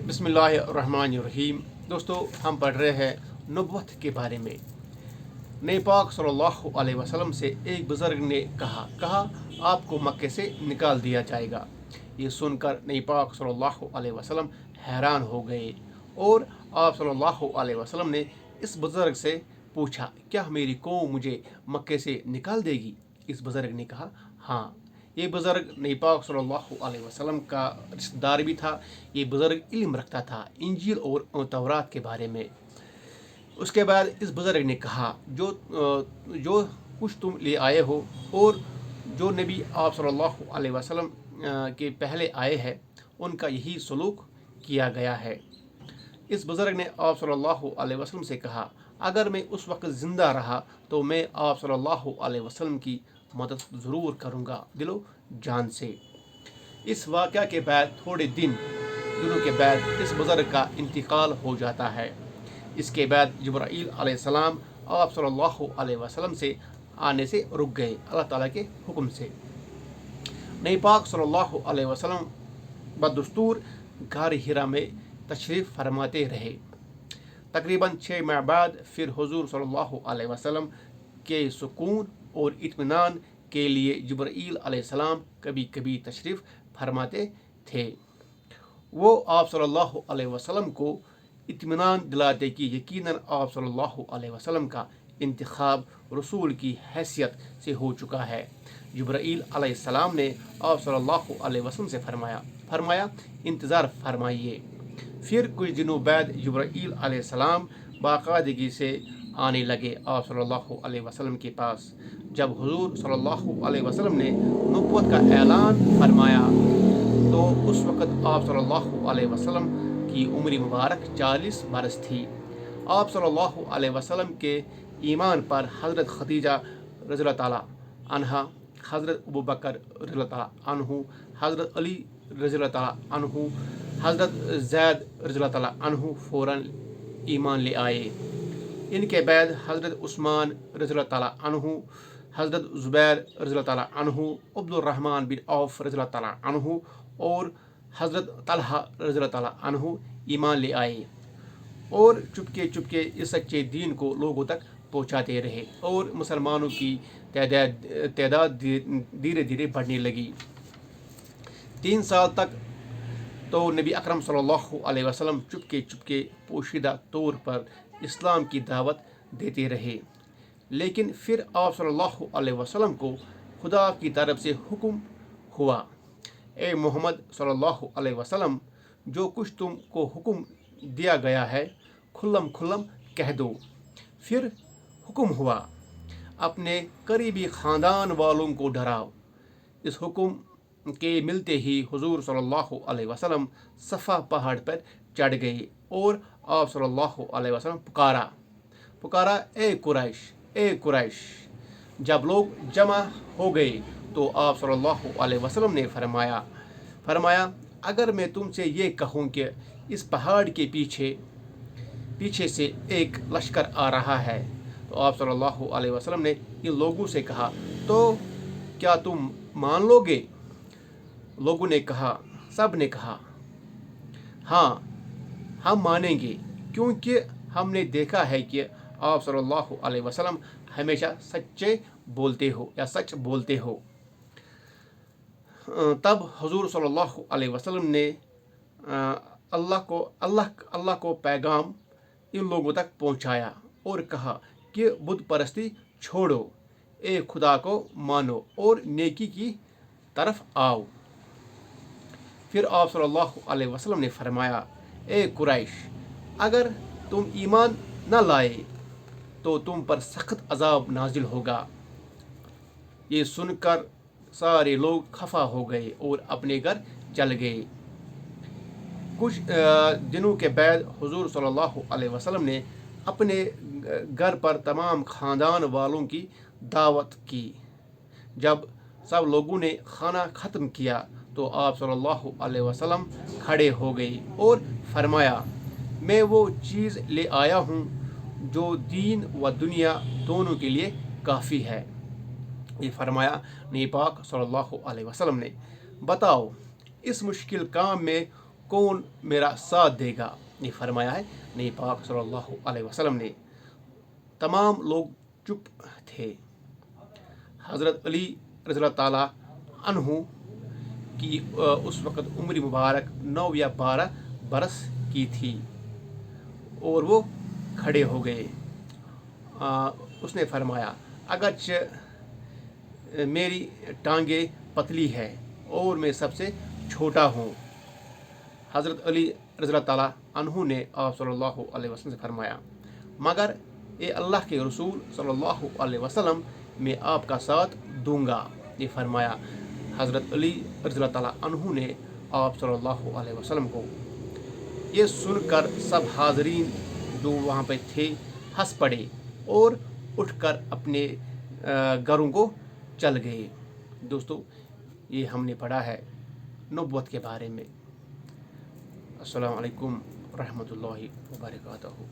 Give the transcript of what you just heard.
बिस्मिल्लाहिर्रहमानिर्रहीम। दोस्तों, हम पढ़ रहे हैं नबुव्वत के बारे में। नबी पाक सल्लल्लाहु अलैहि वसल्लम से एक बुज़ुर्ग ने कहा आपको मक्के से निकाल दिया जाएगा। ये सुनकर नबी पाक सल्लल्लाहु अलैहि वसल्लम हैरान हो गए और आप सल्लल्लाहु अलैहि वसल्लम ने इस बुज़ुर्ग से पूछा, क्या मेरी कौम मुझे मक्के से निकाल देगी? इस बुज़ुर्ग ने कहा, हाँ। ये बुज़ुर्ग नबी पाक सल्लल्लाहु अलैहि वसल्लम का रिश्तेदार भी था। ये बुज़ुर्ग इल्म रखता था इंजील और तौरात के बारे में। उसके बाद इस बुज़ुर्ग ने कहा, जो कुछ तुम ले आए हो और जो नबी आप सल्लल्लाहु अलैहि वसल्लम के पहले आए हैं उनका यही सलूक किया गया है। इस बुज़ुर्ग ने आप सल्लल्लाहु अलैहि वसल्लम से कहा, अगर मैं उस वक्त ज़िंदा रहा तो मैं आप सल्लल्लाहु अलैहि वसल्लम की मदद ज़रूर करूँगा दिलो जान से। इस वाक़या के बाद थोड़े दिनों के बाद इस बुज़ुर्ग का इंतकाल हो जाता है। इसके बाद जिब्राईल अलैहिस्सलाम आप सल्लल्लाहु अलैहि वसल्लम से आने से रुक गए अल्लाह ताला के हुक्म से। नबी पाक सल्लल्लाहु अलैहि वसल्लम बदस्तूर गार हिरा में तशरीफ़ फरमाते रहे। तकरीबन 6 माह बाद फिर हुज़ूर सल्लल्लाहु अलैहि वसल्लम के सुकून और इत्मीनान के लिए जिब्राईल अलैहिस्सलाम कभी कभी तशरीफ़ फरमाते थे। वो आप सल्लल्लाहु अलैहि वसल्लम को इत्मीनान दिलाते कि यकीनन आप सल्लल्लाहु अलैहि वसल्लम का इंतखाब रसूल की हैसियत से हो चुका है। जिब्राईल अलैहिस्सलाम ने आप सल्लल्लाहु अलैहि वसल्लम से फरमाया इंतज़ार फरमाइए। फिर कुछ दिनों बाद जिब्राईल अलैहिस्सलाम बाकायदगी से आने लगे आप सल्लल्लाहु अलैहि वसल्लम के पास। जब हुज़ूर सल्लल्लाहु अलैहि वसल्लम ने नबुव्वत का ऐलान फरमाया तो उस वक़्त आप सल्लल्लाहु अलैहि वसल्लम की उम्र मुबारक 40 बरस थी। आप सल्लल्लाहु अलैहि वसल्लम के ईमान पर हज़रत खदीजा रज़ियल्लाहु ताला अन्हा, हज़रत अबू बकर रज़ियल्लाहु ताला अन्हु, हज़रत अली रज़ियल्लाहु ताला अन्हु, हज़रत ज़ैद रज़ियल्लाहु ताला अन्हु फ़ौरन ईमान ले आए। इनके बाद हज़रत उस्मान रज़ियल्लाहु ताला अन्हु, हज़रत ज़ुबैर रज़ियल्लाहु ताला अन्हु, अब्दुर्रहमान बिन औफ़ रज़ियल्लाहु ताला अन्हु और हज़रत तलहा रज़ियल्लाहु ताला अन्हु ईमान ले आए और चुपके इस सच्चे दीन को लोगों तक पहुँचाते रहे और मुसलमानों की तादाद धीरे धीरे बढ़ने लगी। 3 साल तक तो नबी अकरम सल्लल्लाहु अलैहि वसल्लम चुपके पोशीदा तौर पर इस्लाम की दावत देते रहे। लेकिन फिर आप सल्लल्लाहु अलैहि वसल्लम को खुदा की तरफ से हुक्म हुआ, ए मोहम्मद सल्लल्लाहु अलैहि वसल्लम, जो कुछ तुमको हुक्म दिया गया है खुल्लम कह दो। फिर हुक्म हुआ, अपने करीबी ख़ानदान वालों को डराओ। इस हुक्म के मिलते ही हुज़ूर सल्लल्लाहु अलैहि वसल्लम सफ़ा पहाड़ पर चढ़ गए और आप सल्लल्लाहु अलैहि वसल्लम पुकारा, ए कुरैश। जब लोग जमा हो गए तो आप सल्लल्लाहु अलैहि वसल्लम ने फरमाया, अगर मैं तुमसे ये कहूँ कि इस पहाड़ के पीछे से एक लश्कर आ रहा है, तो आप सल्लल्लाहु अलैहि वसल्लम ने इन लोगों से कहा, तो क्या तुम मान लोगे? सब ने कहा, हाँ, हम मानेंगे, क्योंकि हमने देखा है कि आप सल्लल्लाहु अलैहि वसल्लम हमेशा सच बोलते हो। तब हुज़ूर सल्लल्लाहु अलैहि वसल्लम ने अल्लाह को पैगाम इन लोगों तक पहुंचाया और कहा कि बुत परस्ती छोड़ो, ए खुदा को मानो और नेकी की तरफ आओ। फिर आप सल्लल्लाहु अलैहि वसल्लम ने फरमाया, ए कुरैश, अगर तुम ईमान न लाए तो तुम पर सख्त अजाब नाजिल होगा। ये सुनकर सारे लोग खफा हो गए और अपने घर चल गए। कुछ दिनों के बाद हुज़ूर सल्लल्लाहु अलैहि वसल्लम ने अपने घर पर तमाम ख़ानदान वालों की दावत की। जब सब लोगों ने खाना ख़त्म किया तो आप सल्लल्लाहु अलैहि वसल्लम खड़े हो गए और फरमाया, मैं वो चीज़ ले आया हूँ जो दीन व दुनिया दोनों के लिए काफ़ी है। ये फरमाया नबी पाक सल्लल्लाहु अलैहि वसल्लम ने, बताओ इस मुश्किल काम में कौन मेरा साथ देगा। ये फरमाया है नबी पाक सल्लल्लाहु अलैहि वसल्लम ने। तमाम लोग चुप थे। हज़रत अली रज़ियल्लाहु ताला अन्हु की उस वक़्त उम्र मुबारक 9 या 12 बरस की थी और वो खड़े हो गए। उसने फरमाया अगरचे मेरी टांगें पतली है और मैं सबसे छोटा हूँ। हज़रत अली रज़ियल्लाहु ताला अन्हु ने आप सल्लल्लाहु अलैहि वसल्लम से फरमाया मगर ए अल्लाह के रसूल सल्लल्लाहु अलैहि वसल्लम मैं आपका साथ दूंगा। ये फरमाया हज़रत अली रज़ियल्लाहु ताला अन्हु ने आप सल्लल्लाहु अलैहि वसल्लम को। ये सुनकर सब हाज़रीन जो वहाँ पे थे हंस पड़े और उठकर अपने घरों को चल गए। दोस्तों, ये हमने पढ़ा है नबूवत के बारे में। अस्सलामु अलैकुम रहमतुल्लाहि व बरकातहू।